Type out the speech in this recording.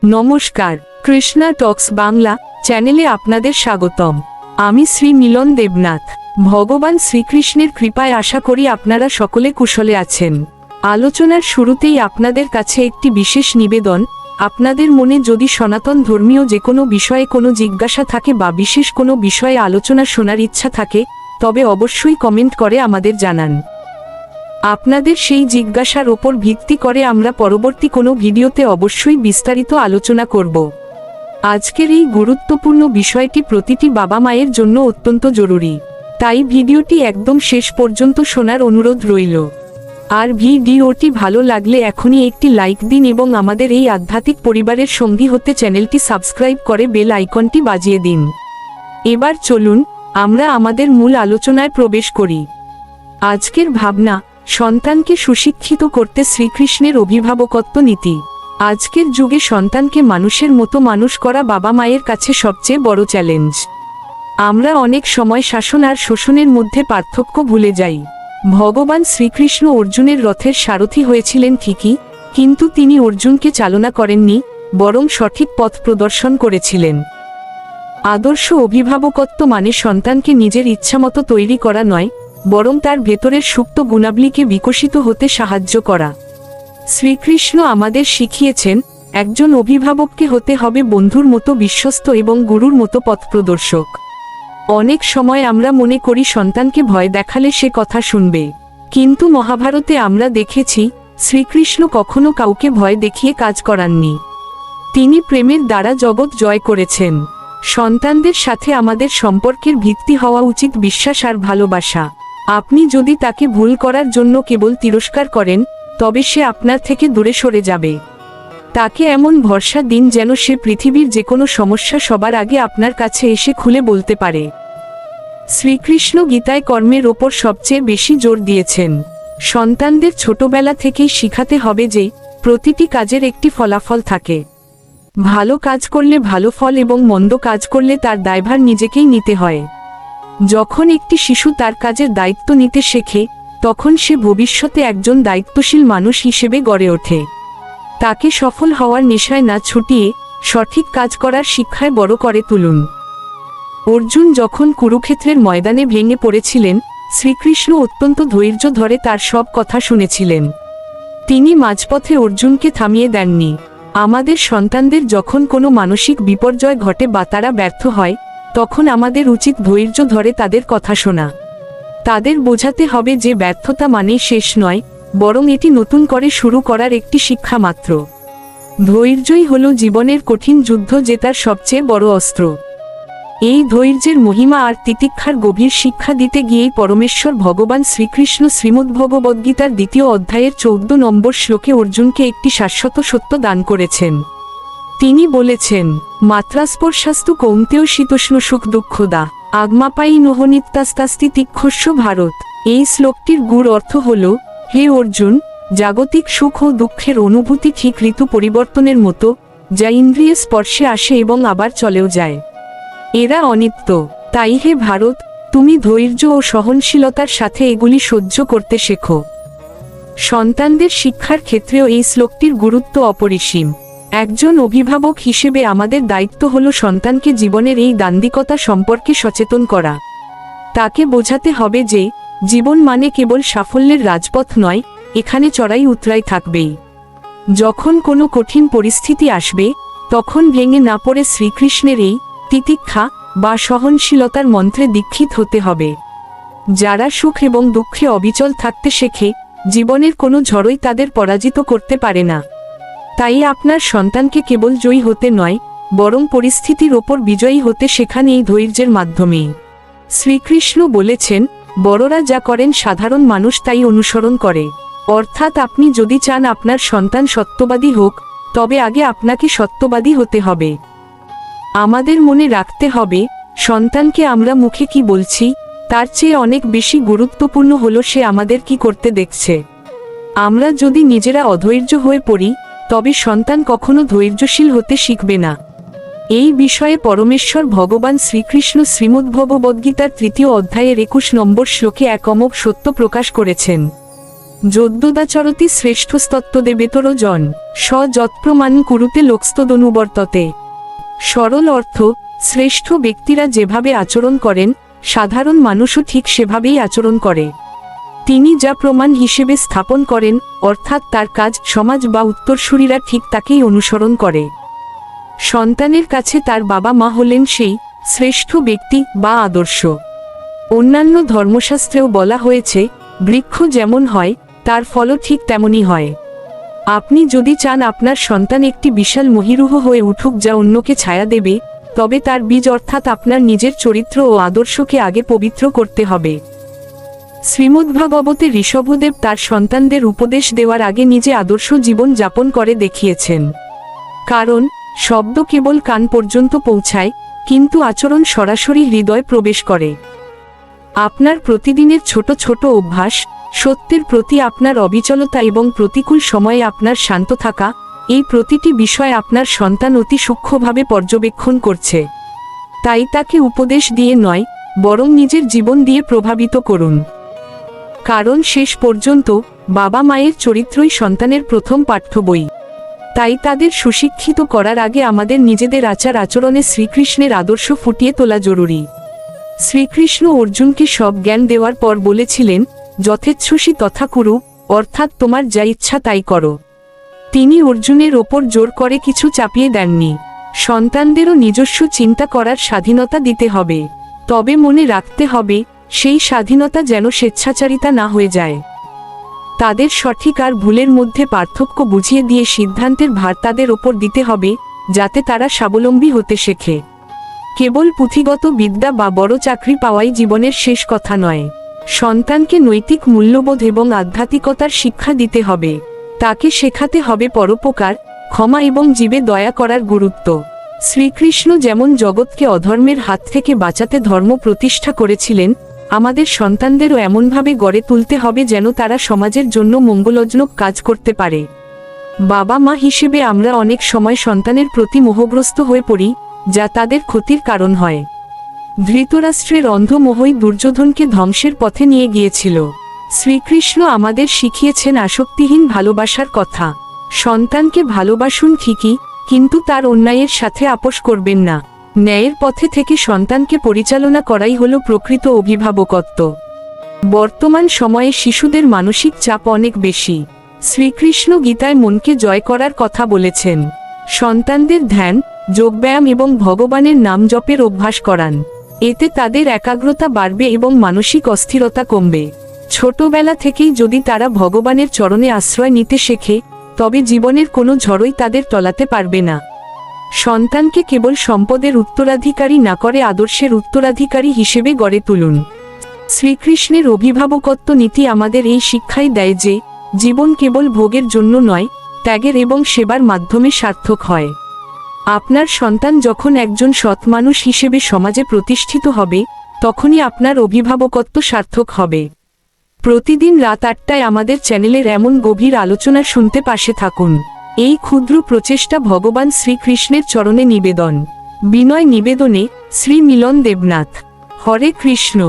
নমস্কার, কৃষ্ণা টক্স বাংলা চ্যানেলে আপনাদের স্বাগতম। আমি শ্রী মিলন দেবনাথ। ভগবান শ্রীকৃষ্ণের কৃপায় আশা করি আপনারা সকলে কুশলে আছেন। আলোচনার শুরুতেই আপনাদের কাছে একটি বিশেষ নিবেদন। আপনাদের মনে যদি সনাতন ধর্মীয় যে কোনো বিষয়ে কোনো জিজ্ঞাসা থাকে বা বিশেষ কোনো বিষয়ে আলোচনা শোনার ইচ্ছা থাকে, তবে অবশ্যই কমেন্ট করে আমাদের জানান। আপনাদের সেই জিজ্ঞাসার ওপর ভিত্তি করে আমরা পরবর্তী কোনো ভিডিওতে অবশ্যই বিস্তারিত আলোচনা করব। আজকের এই গুরুত্বপূর্ণ বিষয়টি প্রতিটি বাবা মায়ের জন্য অত্যন্ত জরুরি, তাই ভিডিওটি একদম শেষ পর্যন্ত শোনার অনুরোধ রইল। আর ভিডিওটি ভালো লাগলে এখনই একটি লাইক দিন এবং আমাদের এই আধ্যাত্মিক পরিবারের সঙ্গী হতে চ্যানেলটি সাবস্ক্রাইব করে বেল আইকনটি বাজিয়ে দিন। এবার চলুন আমরা আমাদের মূল আলোচনায় প্রবেশ করি। আজকের ভাবনা, সন্তানকে সুশিক্ষিত করতে শ্রীকৃষ্ণের অভিভাবকত্ব নীতি। আজকের যুগে সন্তানকে মানুষের মতো মানুষ করা বাবা মায়ের কাছে সবচেয়ে বড় চ্যালেঞ্জ। আমরা অনেক সময় শাসন আর শোষণের মধ্যে পার্থক্য ভুলে যাই। ভগবান শ্রীকৃষ্ণ অর্জুনের রথের সারথি হয়েছিলেন ঠিকই, কিন্তু তিনি অর্জুনকে চালনা করেননি, বরং সঠিক পথ প্রদর্শন করেছিলেন। আদর্শ অভিভাবকত্ব মানে সন্তানকে নিজের ইচ্ছামতো তৈরি করা নয়, বরং তার ভেতরের সুপ্ত গুণাবলীকে বিকশিত হতে সাহায্য করা। শ্রীকৃষ্ণ আমাদের শিখিয়েছেন, একজন অভিভাবককে হতে হবে বন্ধুর মতো বিশ্বস্ত এবং গুরুর মতো পথপ্রদর্শক। অনেক সময় আমরা মনে করি সন্তানকে ভয় দেখালে সে কথা শুনবে, কিন্তু মহাভারতে আমরা দেখেছি শ্রীকৃষ্ণ কখনো কাউকে ভয় দেখিয়ে কাজ করাননি। তিনি প্রেমের দ্বারা জগৎ জয় করেছেন। সন্তানদের সাথে আমাদের সম্পর্কের ভিত্তি হওয়া উচিত বিশ্বাস আর ভালোবাসা। আপনি যদি তাকে ভুল করার জন্য কেবল তিরস্কার করেন, তবে সে আপনার থেকে দূরে সরে যাবে। তাকে এমন ভরসা দিন যেন সে পৃথিবীর যে কোনো সমস্যা সবার আগে আপনার কাছে এসে খুলে বলতে পারে। শ্রীকৃষ্ণ গীতায় কর্মের ওপর সবচেয়ে বেশি জোর দিয়েছেন। সন্তানদের ছোটবেলা থেকেই শিখাতে হবে যে প্রতিটি কাজের একটি ফলাফল থাকে। ভালো কাজ করলে ভালো ফল এবং মন্দ কাজ করলে তার দায়ভার নিজেকেই নিতে হয়। যখন একটি শিশু তার কাজের দায়িত্ব নিতে শেখে, তখন সে ভবিষ্যতে একজন দায়িত্বশীল মানুষ হিসেবে গড়ে ওঠে। তাকে সফল হওয়ার নেশায় না ছুটিয়ে সঠিক কাজ করার শিক্ষায় বড় করে তুলুন। অর্জুন যখন কুরুক্ষেত্রের ময়দানে ভেঙে পড়েছিলেন, শ্রীকৃষ্ণ অত্যন্ত ধৈর্য ধরে তার সব কথা শুনেছিলেন। তিনি মাঝপথে অর্জুনকে থামিয়ে দেননি। আমাদের সন্তানদের যখন কোনো মানসিক বিপর্যয় ঘটে বা তারা ব্যর্থ হয়, তখন আমাদের উচিত ধৈর্য ধরে তাদের কথা শোনা। তাদের বোঝাতে হবে যে ব্যর্থতা মানেই শেষ নয়, বরং এটি নতুন করে শুরু করার একটি শিক্ষা মাত্র। ধৈর্যই হলো জীবনের কঠিন যুদ্ধ জেতার সবচেয়ে বড় অস্ত্র। এই ধৈর্যের মহিমা আর তিতিক্ষার গভীর শিক্ষা দিতে গিয়েই পরমেশ্বর ভগবান শ্রীকৃষ্ণ শ্রীমদ্ভগবদ্গীতার 2য় অধ্যায়ের 14 নম্বর শ্লোকে অর্জুনকে একটি শাশ্বত সত্য দান করেছেন। তিনি বলেছেন, মাত্রাস্পর্শাস্তু কৌন্তেয় শীতোষ্ণ সুখ দুঃখদা আগমাপাই নহনিত্যাস্তাস্তি তিক্ষস্য ভারত। এই শ্লোকটির গূঢ় অর্থ হল, হে অর্জুন, জাগতিক সুখ ও দুঃখের অনুভূতি ঠিক ঋতু পরিবর্তনের মতো, যা ইন্দ্রিয় স্পর্শে আসে এবং আবার চলেও যায়। এরা অনিত্য। তাই হে ভারত, তুমি ধৈর্য ও সহনশীলতার সাথে এগুলি সহ্য করতে শেখো। সন্তানদের শিক্ষার ক্ষেত্রেও এই শ্লোকটির গুরুত্ব অপরিসীম। একজন অভিভাবক হিসেবে আমাদের দায়িত্ব হল সন্তানকে জীবনের এই দান্দিকতা সম্পর্কে সচেতন করা। তাকে বোঝাতে হবে যে জীবন মানে কেবল সাফল্যের রাজপথ নয়, এখানে চড়াই উতরাই থাকবেই। যখন কোনো কঠিন পরিস্থিতি আসবে, তখন ভেঙে না পড়ে শ্রীকৃষ্ণের এই তিতিক্ষা বা সহনশীলতার মন্ত্রে দীক্ষিত হতে হবে। যারা সুখ এবং দুঃখে অবিচল থাকতে শেখে, জীবনের কোনো ঝড়ই তাদের পরাজিত করতে পারে না। তাই আপনার সন্তানকে কেবল জয়ী হতে নয়, বরং পরিস্থিতির ওপর বিজয়ী হতে শেখান এই ধৈর্যের মাধ্যমেই। শ্রীকৃষ্ণ বলেছেন, বড়রা যা করেন সাধারণ মানুষ তাই অনুসরণ করে। অর্থাৎ আপনি যদি চান আপনার সন্তান সত্যবাদী হোক, তবে আগে আপনাকে সত্যবাদী হতে হবে। আমাদের মনে রাখতে হবে, সন্তানকে আমরা মুখে কি বলছি, তার চেয়ে অনেক বেশি গুরুত্বপূর্ণ হলো সে আমাদের কি করতে দেখছে। আমরা যদি নিজেরা অধৈর্য হয়ে পড়ি, তবে সন্তান কখনো ধৈর্যশীল হতে শিখবে না। এই বিষয়ে পরমেশ্বর ভগবান শ্রীকৃষ্ণ শ্রীমদ্ভগবদ্গীতার 3য় অধ্যায়ের 21 নম্বর শ্লোকে এক অমোঘ সত্য প্রকাশ করেছেন। যোদ্যোদাচরতি শ্রেষ্ঠস্তত্ত্বদেবেতর জন স যৎপ্রমাণ কুরুতে লোকস্তদনুবর্ততে। সরল অর্থ, শ্রেষ্ঠ ব্যক্তিরা যেভাবে আচরণ করেন সাধারণ মানুষও ঠিক সেভাবেই আচরণ করে। তিনি যা প্রমাণ হিসেবে স্থাপন করেন, অর্থাৎ তার কাজ সমাজ বা উত্তরসূরিরা ঠিক তাকেই অনুসরণ করে। সন্তানের কাছে তার বাবা মা হলেন সেই শ্রেষ্ঠ ব্যক্তি বা আদর্শ। অন্যান্য ধর্মশাস্ত্রেও বলা হয়েছে, বৃক্ষ যেমন হয় তার ফলও ঠিক তেমনই হয়। আপনি যদি চান আপনার সন্তান একটি বিশাল মহিরুহ হয়ে উঠুক যা অন্যকে ছায়া দেবে, তবে তার বীজ অর্থাৎ আপনার নিজের চরিত্র ও আদর্শকে আগে পবিত্র করতে হবে। শ্রীমদ্ভাগবতে ঋষভদেব তার সন্তানদের উপদেশ দেওয়ার আগে নিজে আদর্শ জীবন যাপন করে দেখিয়েছেন। কারণ শব্দ কেবল কান পর্যন্ত পৌঁছায়, কিন্তু আচরণ সরাসরি হৃদয় প্রবেশ করে। আপনার প্রতিদিনের ছোট ছোট অভ্যাস, সত্যের প্রতি আপনার অবিচলতা এবং প্রতিকূল সময়ে আপনার শান্ত থাকা, এই প্রতিটি বিষয় আপনার সন্তান অতি সূক্ষ্মভাবে পর্যবেক্ষণ করছে। তাই তাকে উপদেশ দিয়ে নয়, বরং নিজের জীবন দিয়ে প্রভাবিত করুন। কারণ শেষ পর্যন্ত বাবা মায়ের চরিত্রই সন্তানের প্রথম পাঠ্য বই। তাই তাদের সুশিক্ষিত করার আগে আমাদের নিজেদের আচার আচরণে শ্রীকৃষ্ণের আদর্শ ফুটিয়ে তোলা জরুরি। শ্রীকৃষ্ণ অর্জুনকে সব জ্ঞান দেওয়ার পর বলেছিলেন, যথেচ্ছসি তথা কুরু, অর্থাৎ তোমার যা ইচ্ছা তাই করো। তিনি অর্জুনের ওপর জোর করে কিছু চাপিয়ে দেননি। সন্তানদেরও নিজস্ব চিন্তা করার স্বাধীনতা দিতে হবে, তবে মনে রাখতে হবে সেই স্বাধীনতা যেন স্বেচ্ছাচারিতা না হয়ে যায়। তাদের সঠিক আর ভুলের মধ্যে পার্থক্য বুঝিয়ে দিয়ে সিদ্ধান্তের ভার তাদের ওপর দিতে হবে, যাতে তারা স্বাবলম্বী হতে শেখে। কেবল পুঁথিগত বিদ্যা বা বড় চাকরি পাওয়াই জীবনের শেষ কথা নয়। সন্তানকে নৈতিক মূল্যবোধ এবং আধ্যাত্মিকতার শিক্ষা দিতে হবে। তাকে শেখাতে হবে পরোপকার, ক্ষমা এবং জীবে দয়া করার গুরুত্ব। শ্রীকৃষ্ণ যেমন জগৎকে অধর্মের হাত থেকে বাঁচাতে ধর্ম প্রতিষ্ঠা করেছিলেন, আমাদের সন্তানদেরও এমনভাবে গড়ে তুলতে হবে যেন তারা সমাজের জন্য মঙ্গলজনক কাজ করতে পারে। বাবা মা হিসেবে আমরা অনেক সময় সন্তানের প্রতি মোহগ্রস্ত হয়ে পড়ি, যা তাদের ক্ষতির কারণ হয়। ধৃতরাষ্ট্রের অন্ধ মোহই দুর্যোধনকে ধ্বংসের পথে নিয়ে গিয়েছিল। শ্রীকৃষ্ণ আমাদের শিখিয়েছেন আসক্তিহীন ভালোবাসার কথা। সন্তানকে ভালোবাসুন ঠিকই, কিন্তু তার অন্যায়ের সাথে আপোষ করবেন না। ন্যায়ের পথে থেকে সন্তানকে পরিচালনা করাই হলো প্রকৃত অভিভাবকত্ব। বর্তমান সময়ে শিশুদের মানসিক চাপ অনেক বেশি। শ্রীকৃষ্ণ গীতায় মনকে জয় করার কথা বলেছেন। সন্তানদের ধ্যান, যোগব্যায়াম এবং ভগবানের নাম জপের অভ্যাস করান। এতে তাদের একাগ্রতা বাড়বে এবং মানসিক অস্থিরতা কমবে। ছোটবেলা থেকেই যদি তারা ভগবানের চরণে আশ্রয় নিতে শেখে, তবে জীবনের কোনো ঝড়ই তাদের টলাতে পারবে না। সন্তানকে কেবল সম্পদের উত্তরাধিকারী না করে আদর্শের উত্তরাধিকারী হিসেবে গড়ে তুলুন। শ্রীকৃষ্ণের অভিভাবকত্ব নীতি আমাদের এই শিক্ষাই দেয় যে, জীবন কেবল ভোগের জন্য নয়, ত্যাগের এবং সেবার মাধ্যমে সার্থক হয়। আপনার সন্তান যখন একজন সৎ মানুষ হিসেবে সমাজে প্রতিষ্ঠিত হবে, তখনই আপনার অভিভাবকত্ব সার্থক হবে। প্রতিদিন রাত 8টায় আমাদের চ্যানেলের এমন গভীর আলোচনা শুনতে পাশে থাকুন। এই ক্ষুদ্র প্রচেষ্টা ভগবান শ্রীকৃষ্ণের চরণে নিবেদন। বিনয় নিবেদনে শ্রী মিলন দেবনাথ। হরে কৃষ্ণ।